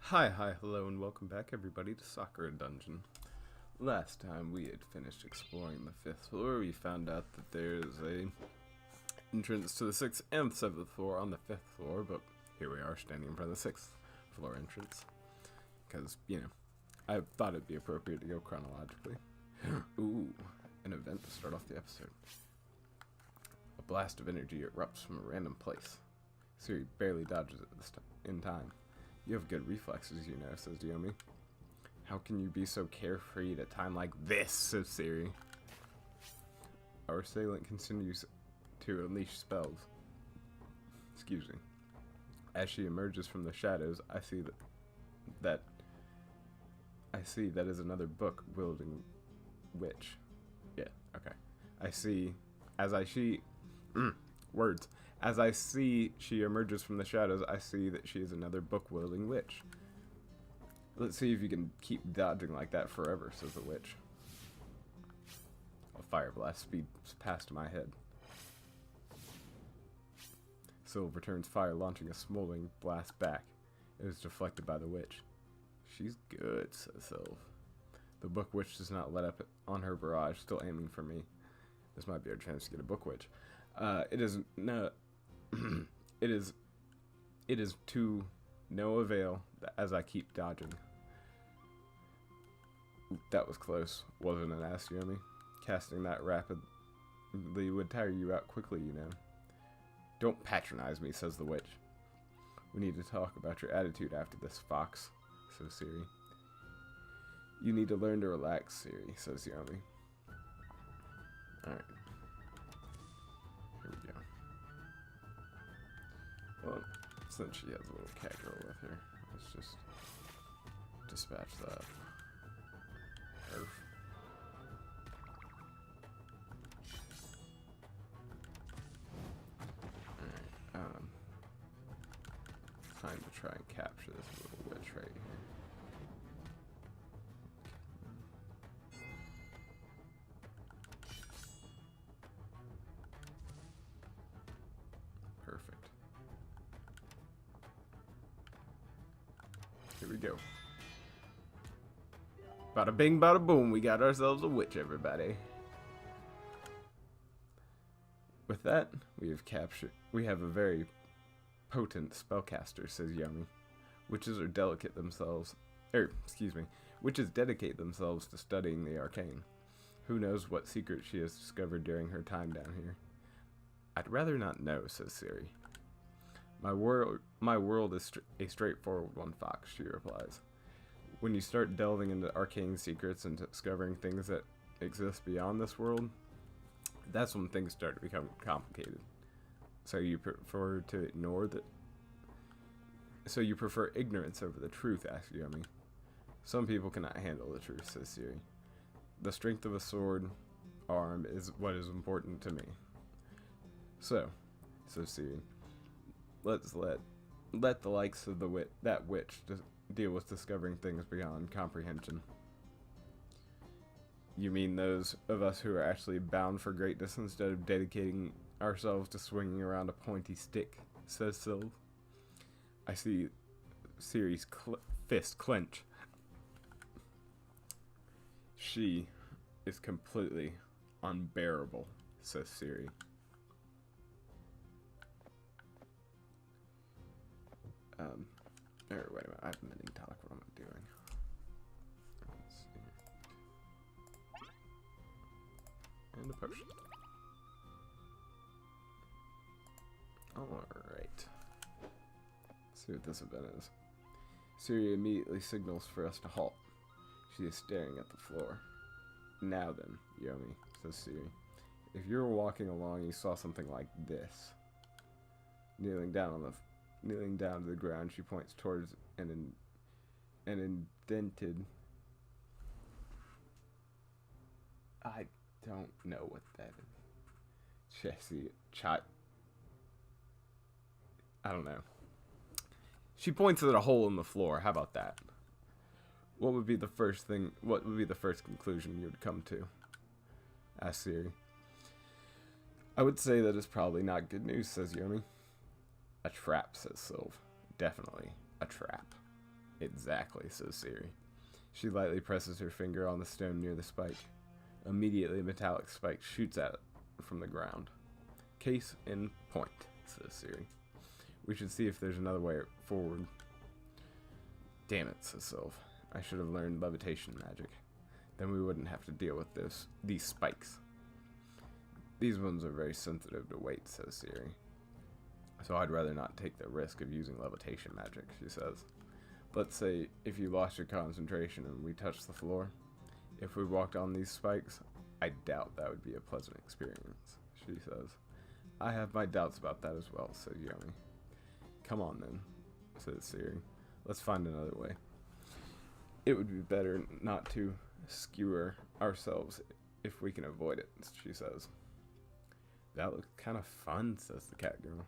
Hello, and welcome back, everybody, to Sakura Dungeon. Last time we had finished exploring the 5th floor, we found out that there's a entrance to the 6th and 7th floor on the 5th floor, but here we are standing in front of the 6th floor entrance. Because, I thought it'd be appropriate to go chronologically. Ooh, an event to start off the episode. A blast of energy erupts from a random place. Siri barely dodges it in time. You have good reflexes, says Yomi. How can you be so carefree at a time like this, says Siri. Our assailant continues to unleash spells. Excuse me. As she emerges from the shadows, I see that is another book wielding witch. Yeah, okay. Words. As I see she emerges from the shadows, I see that she is another book-wielding witch. Let's see if you can keep dodging like that forever, says the witch. A fire blast speeds past my head. Sylve returns fire, launching a smoldering blast back. It is deflected by the witch. She's good, says Sylve. The book witch does not let up on her barrage, still aiming for me. This might be our chance to get a book witch. It is to no avail as I keep dodging. That was close, wasn't it, asked Yomi? Casting that rapidly would tire you out quickly, Don't patronize me, says the witch. We need to talk about your attitude after this, Fox, says Siri. You need to learn to relax, Siri, says Yomi. Alright. Here we go. Well, since she has a little cat girl with her, let's just dispatch that. Earth. Alright, time to try and capture this little witch right here. Perfect. Here we go. Bada bing, bada boom, we got ourselves a witch, everybody. With that, we have a very potent spellcaster, says Yomi. Witches dedicate themselves to studying the arcane. Who knows what secret she has discovered during her time down here. I'd rather not know, says Siri. My world is a straightforward one, Fox, she replies. When you start delving into arcane secrets and discovering things that exist beyond this world, that's when things start to become complicated. So you prefer ignorance over the truth, asks Yomi. Some people cannot handle the truth, says Siri. The strength of a sword arm is what is important to me. So, says Siri, let's let the likes of that witch deal with discovering things beyond comprehension. You mean those of us who are actually bound for greatness instead of dedicating ourselves to swinging around a pointy stick, says Sylve. I see Siri's fist clench. She is completely unbearable, says Siri. Wait a minute, I have a mini talk. What am I doing? Let's see. And a potion. Alright. Let's see what this event is. Siri immediately signals for us to halt. She is staring at the floor. Now then, Yomi, says Siri. If you were walking along and you saw something like this, kneeling down to the ground, she points towards an indented. I don't know what that is. Jesse, I don't know. She points at a hole in the floor. How about that? What would be the first conclusion you would come to? Asked Siri. I would say that it's probably not good news, says Yomi. A trap, says Sylve. Definitely a trap. Exactly, says Siri. She lightly presses her finger on the stone near the spike. Immediately, a metallic spike shoots at it from the ground. Case in point, says Siri. We should see if there's another way forward. Damn it, says Sylph. I should have learned levitation magic. Then we wouldn't have to deal with these spikes. These ones are very sensitive to weight, says Siri. So I'd rather not take the risk of using levitation magic, she says. Let's say if you lost your concentration and we touched the floor. If we walked on these spikes, I doubt that would be a pleasant experience, she says. I have my doubts about that as well, says Yomi. Come on then, says Siri. Let's find another way. It would be better not to skewer ourselves if we can avoid it, she says. That looks kind of fun, says the cat girl.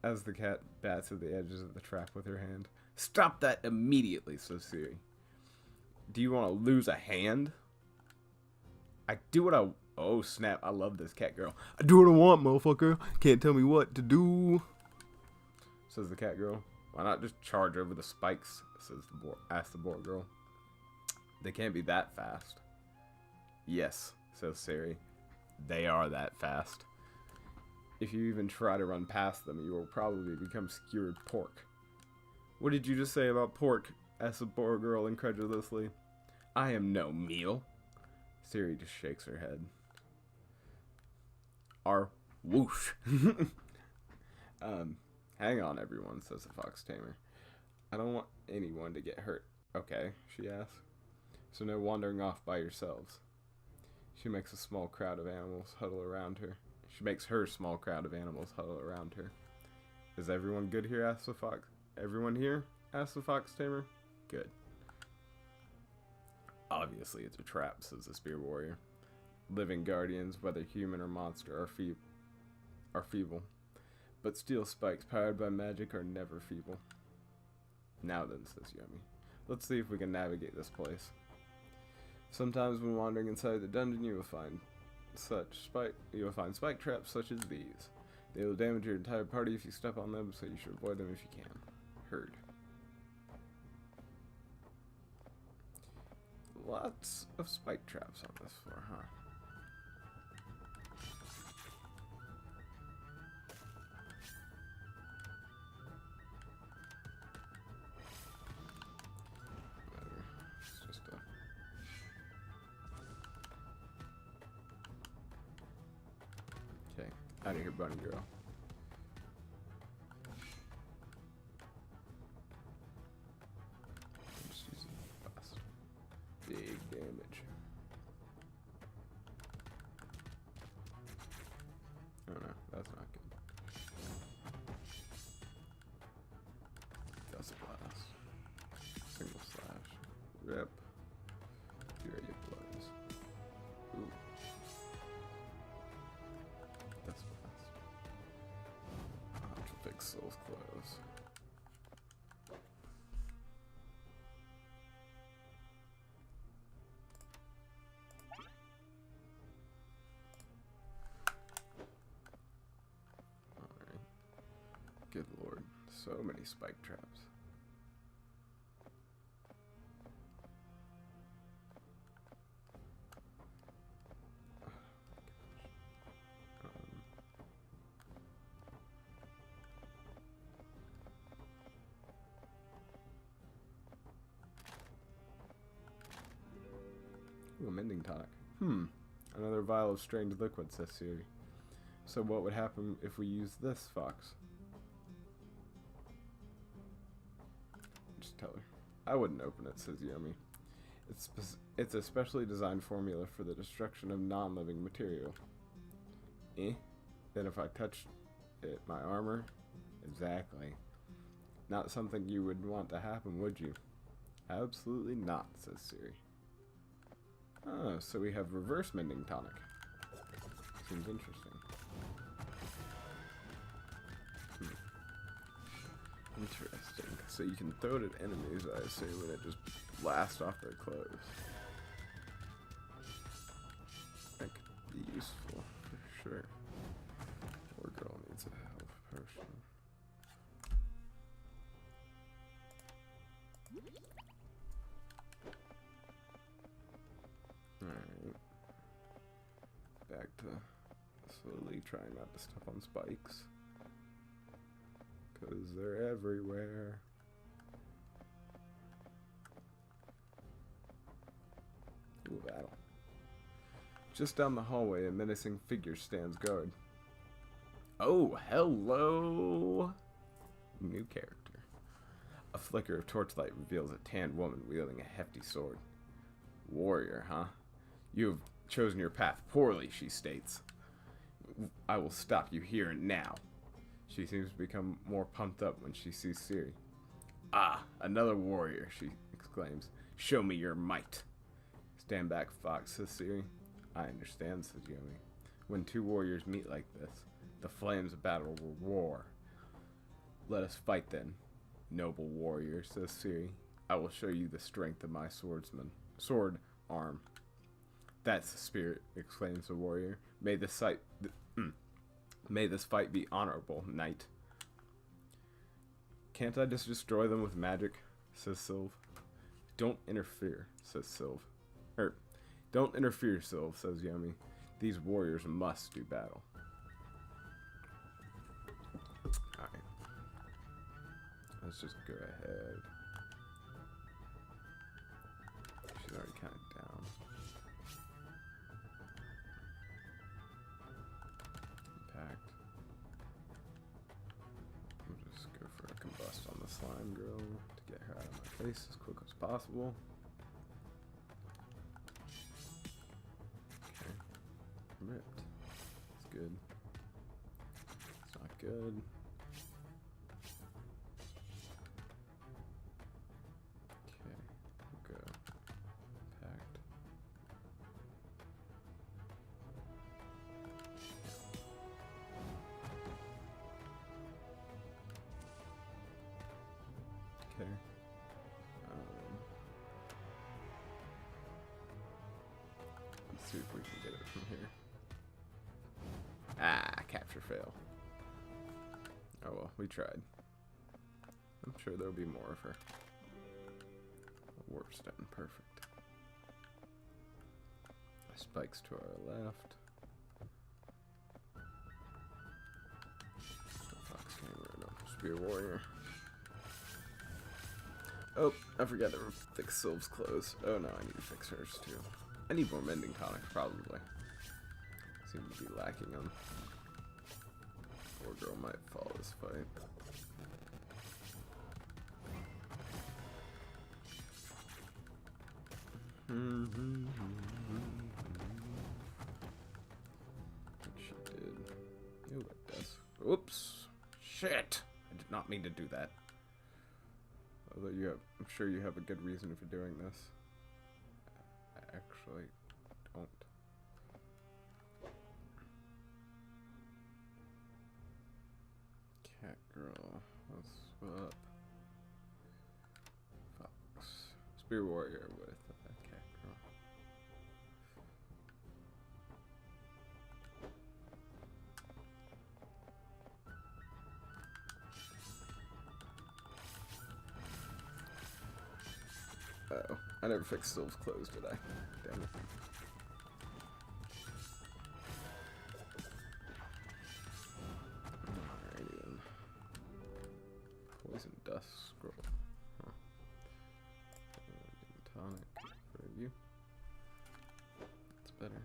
As the cat bats at the edges of the trap with her hand. Stop that immediately, says Siri. Do you want to lose a hand? I do what I... Oh, snap. I love this cat girl. I do what I want, motherfucker. Can't tell me what to do, says the cat girl. Why not just charge over the spikes, asks the boar girl. They can't be that fast. Yes, says Siri. They are that fast. If you even try to run past them, you will probably become skewered pork. What did you just say about pork? Asked the boar girl incredulously. I am no meal. Siri just shakes her head. Whoosh. Hang on, everyone, says the fox tamer. I don't want anyone to get hurt. Okay, she asks. So no wandering off by yourselves. She makes a small crowd of animals huddle around her. She makes her small crowd of animals huddle around her. Is everyone good here? Asks the fox. Everyone here? Asks the fox tamer. Good. Obviously it's a trap, says the spear warrior. Living guardians, whether human or monster, are feeble. But steel spikes powered by magic are never feeble. Now then, says Yomi. Let's see if we can navigate this place. Sometimes when wandering inside the dungeon, you will find spike traps such as these. They will damage your entire party if you step on them, so you should avoid them if you can. Heard. Lots of spike traps on this floor, huh? Okay, out of here, bunny girl. I'm just using fast. Big damage. Oh no, that's not good. Dust blast. Single slash. Rip. Fury blows. Ooh. Dust blast. I'll have to fix Soul's clothes. Alright. Good lord. So many spike traps. Ooh, a mending tonic. Another vial of strange liquid, says Siri. So what would happen if we use this, Fox? Just tell her. I wouldn't open it, says Yomi. It's a specially designed formula for the destruction of non-living material. Then if I touched it, my armor? Exactly. Not something you would want to happen, would you? Absolutely not, says Siri. Oh, so we have reverse mending tonic. Seems interesting. Interesting. So you can throw it at enemies, I assume, and it just blasts off their clothes. That could be useful, for sure. Poor girl needs a health potion. Slowly trying not to step on spikes. Because they're everywhere. Ooh, battle. Just down the hallway, a menacing figure stands guard. Oh, hello! New character. A flicker of torchlight reveals a tanned woman wielding a hefty sword. Warrior, huh? You have chosen your path poorly, she states. I will stop you here and now. She seems to become more pumped up when she sees Siri. Ah, another warrior, she exclaims. Show me your might. Stand back, Fox, says Siri. I understand, says Yomi. When two warriors meet like this, the flames of battle will roar. Let us fight then, noble warrior, says Siri. I will show you the strength of my sword arm. That's the spirit, exclaims the warrior. May this fight be honorable, knight. Can't I just destroy them with magic, says Sylve. Don't interfere, says Sylve. Don't interfere, Sylve, says Yomi. These warriors must do battle. Alright. Let's just go ahead. She's already kind of down. Impact. We'll just go for a combust on the slime girl to get her out of my face as quick as possible. Okay. Ripped. It's good. It's not good. Okay. We'll go. Impact. Okay. Let's see if we can get it from here. Ah, capture fail. Oh well, we tried. I'm sure there'll be more of her. A warp stone, perfect. Spikes to our left. Fox Hammer, Spear Warrior. Oh, I forgot to fix Sylve's clothes. Oh no, I need to fix hers too. I need more mending tonic, probably. Seem to be lacking them. Poor girl might fall this fight. What she did. Ooh, it does. Oops! Shit! I did not mean to do that. Although I'm sure you have a good reason for doing this. I actually don't. Cat girl, what's up? Fox. Spear warrior with a cat girl. Uh-oh, I never fixed Sylve's clothes, did I? Damn it. Alrighty then. Poison dust scroll. Huh. Tonic for you. That's better.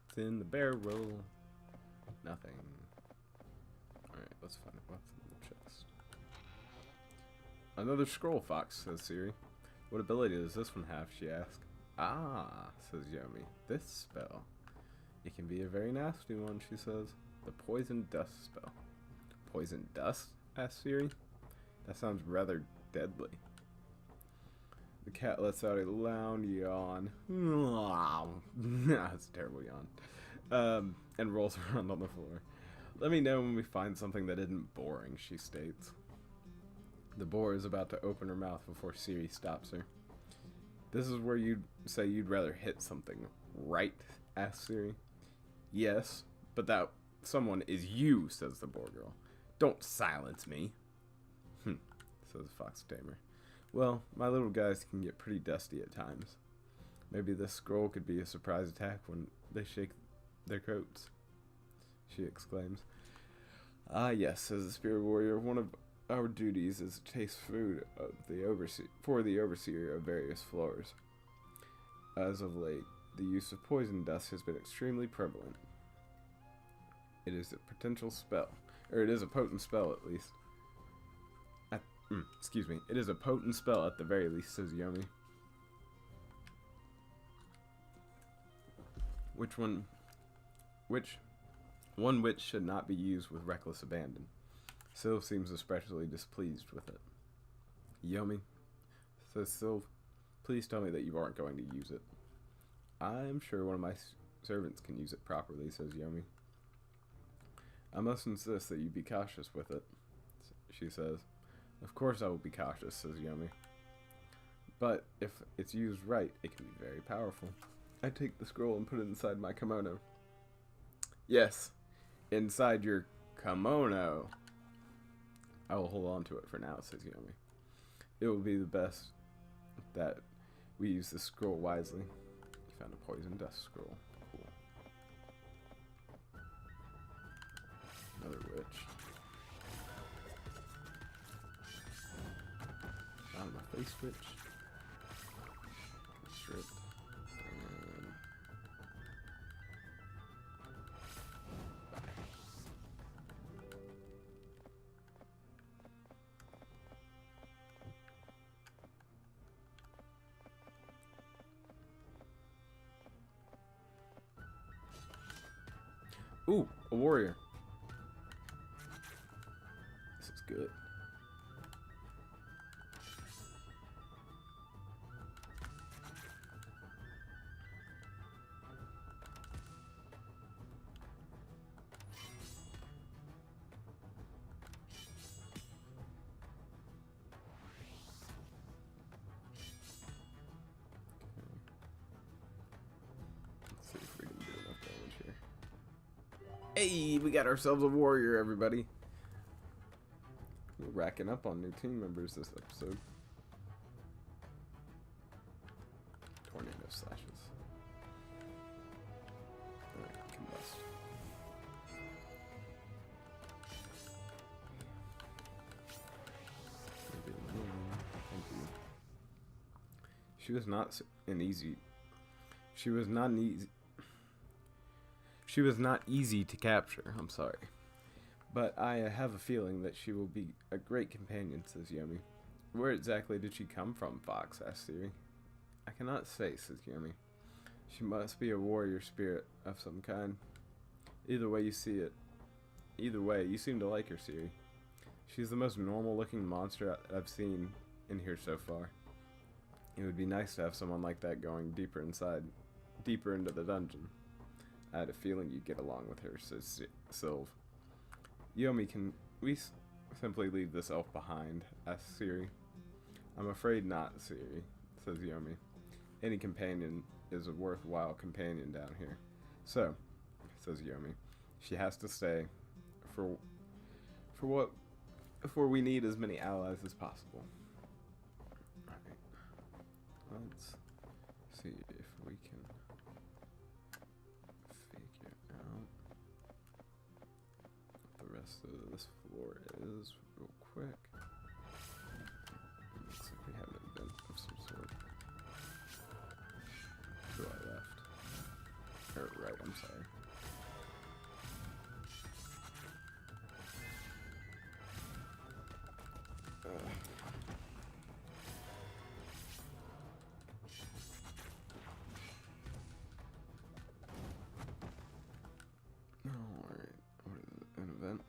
It's in the barrel. Nothing. Alright, let's find out what's in the chest. Another scroll, Fox, says Siri. What ability does this one have, she asks. Ah, says Yomi. This spell. It can be a very nasty one, she says. The poison dust spell. Poison dust? asks Siri. That sounds rather deadly. The cat lets out a loud yawn. That's a terrible yawn. And rolls around on the floor. Let me know when we find something that isn't boring, she states. The boar is about to open her mouth before Siri stops her. This is where you'd say you'd rather hit something, right? asks Siri. Yes, but that someone is you, says the boar girl. Don't silence me. says the fox tamer. Well, my little guys can get pretty dusty at times. Maybe this scroll could be a surprise attack when they shake their coats, she exclaims. Ah, yes, says the spirit warrior. One of our duties is to taste food of for the overseer of various floors. As of late, the use of poison dust has been extremely prevalent. It is a potent spell, at least. Excuse me. It is a potent spell at the very least, says Yomi. Which should not be used with reckless abandon. Sylv seems especially displeased with it. Yomi, says Sylv, please tell me that you aren't going to use it. I'm sure one of my servants can use it properly, says Yomi. I must insist that you be cautious with it, she says. Of course I will be cautious, says Yomi. But if it's used right, it can be very powerful. I take the scroll and put it inside my kimono. Yes, inside your kimono. I will hold on to it for now, says Yomi. It will be the best that we use this scroll wisely. You found a poison dust scroll. Cool. Another witch. Out of my face witch. Stripped. Ooh, a warrior. This is good. Let's see if we can do enough damage here. Hey, we got ourselves a warrior, everybody. We're racking up on new team members this episode. Tornado slashes. Alright, combust. Thank you. She was not easy to capture, I'm sorry. But I have a feeling that she will be a great companion, says Yomi. Where exactly did she come from, Fox, asks Siri. I cannot say, says Yomi. She must be a warrior spirit of some kind. Either way you seem to like her, Siri. She's the most normal-looking monster I've seen in here so far. It would be nice to have someone like that going deeper into the dungeon. I had a feeling you'd get along with her, says Sylv. Yomi, can we simply leave this elf behind? Asks Siri. I'm afraid not, Siri, says Yomi. Any companion is a worthwhile companion down here. So, says Yomi, she has to stay for we need as many allies as possible. Alright. Let's see if we can figure out what the rest of this floor is real quick. Looks like we have an event of some sort. To our left. Or right, I'm sorry. Alright, what is it? An event?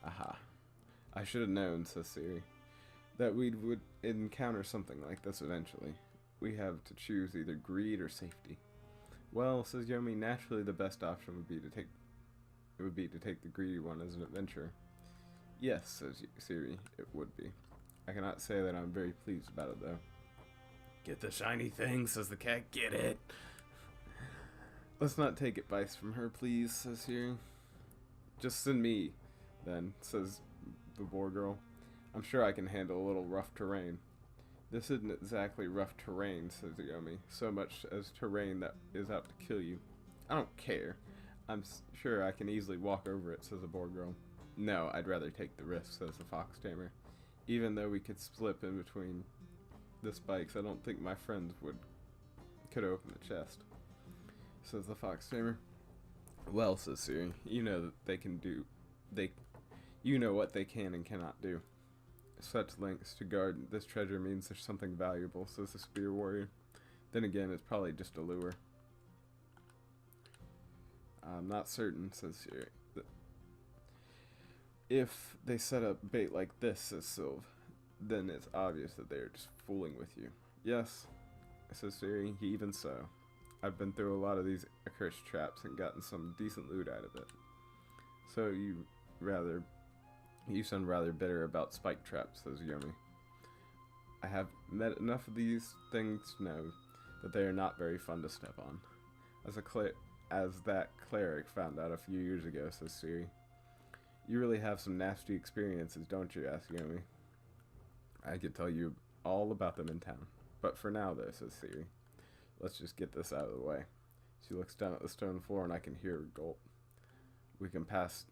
Aha. I should have known, says Siri, that we would encounter something like this eventually. We have to choose either greed or safety. Well, says Yomi, naturally the best option would be to take the greedy one as an adventurer. Yes, says Siri, it would be. I cannot say that I'm very pleased about it, though. Get the shiny thing, says the cat. Get it! Let's not take advice from her, please, says Siri. Just send me, then, says the boar girl. I'm sure I can handle a little rough terrain. This isn't exactly rough terrain, says Yomi, so much as terrain that is out to kill you. I don't care. I'm sure I can easily walk over it, says the boar girl. No, I'd rather take the risk, says the fox tamer. Even though we could slip in between the spikes, I don't think my friends could open the chest, says the fox tamer. Well, says Siri, you know that you know what they can and cannot do. Such lengths to guard this treasure means there's something valuable, says the spear warrior. Then again, it's probably just a lure. I'm not certain, says Siri. If they set up bait like this, says Sylve, then it's obvious that they're just fooling with you. Yes, says Siri, even so. I've been through a lot of these accursed traps and gotten some decent loot out of it. So you sound rather bitter about spike traps, says Yomi. I have met enough of these things to know that they are not very fun to step on. As that cleric found out a few years ago, says Siri. You really have some nasty experiences, don't you, asks Yomi. I could tell you all about them in town. But for now, though, says Siri. Let's just get this out of the way. She looks down at the stone floor and I can hear her gulp. We can pass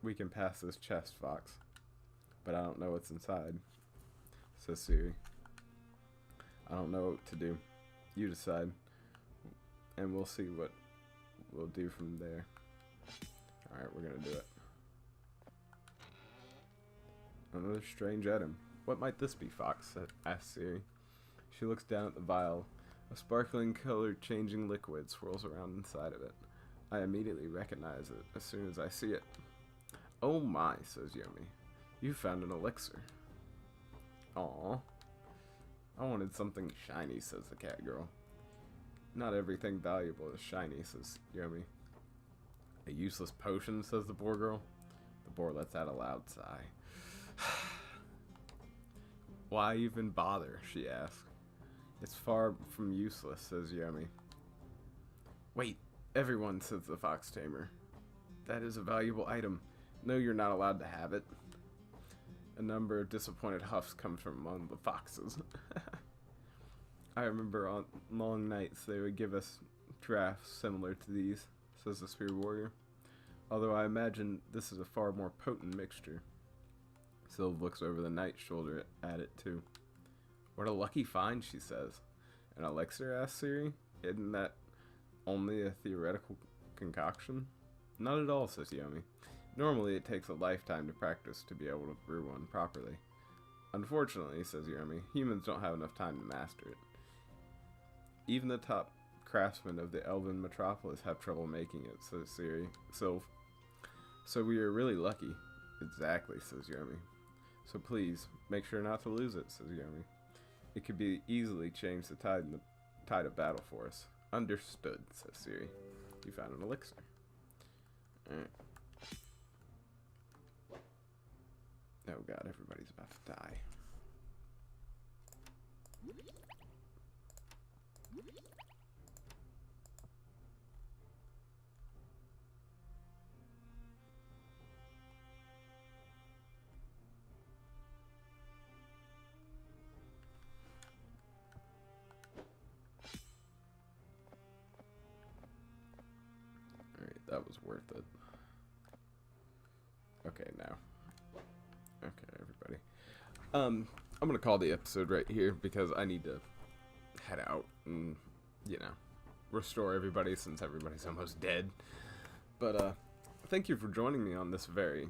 this chest, Fox. But I don't know what's inside, says Siri. I don't know what to do. You decide. And we'll see what we'll do from there. Alright, we're gonna do it. Another strange item. What might this be, Fox? Asked Siri. She looks down at the vial. A sparkling color changing liquid swirls around inside of it. I immediately recognize it as soon as I see it. Oh my, says Yomi. You found an elixir. Aw. I wanted something shiny, says the cat girl. Not everything valuable is shiny, says Yomi. A useless potion, says the boar girl. The boar lets out a loud sigh. Why even bother, she asks. It's far from useless, says Yomi. Wait, everyone, says the fox tamer. That is a valuable item. No, you're not allowed to have it. A number of disappointed huffs come from among the foxes. I remember on long nights they would give us drafts similar to these, says the spear warrior. Although I imagine this is a far more potent mixture. Sylve looks over the knight's shoulder at it too. What a lucky find, she says. An elixir, asks Siri? Isn't that only a theoretical concoction? Not at all, says Yomi. Normally it takes a lifetime to practice to be able to brew one properly. Unfortunately, says Yomi, humans don't have enough time to master it. Even the top craftsmen of the elven metropolis have trouble making it, says Sylve. So we are really lucky. Exactly, says Yomi. So please, make sure not to lose it, says Yomi. It could be easily change the tide of battle for us. Understood, says Siri. You found an elixir. Alright. Oh god, everybody's about to die. Alright, that was worth it. Okay, now. Okay, everybody. I'm gonna call the episode right here because I need to head out and, you know, restore everybody since everybody's almost dead. But, thank you for joining me on this very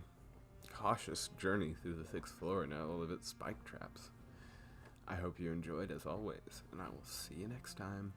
cautious journey through the 6th floor and all of its spike traps. I hope you enjoyed as always, and I will see you next time.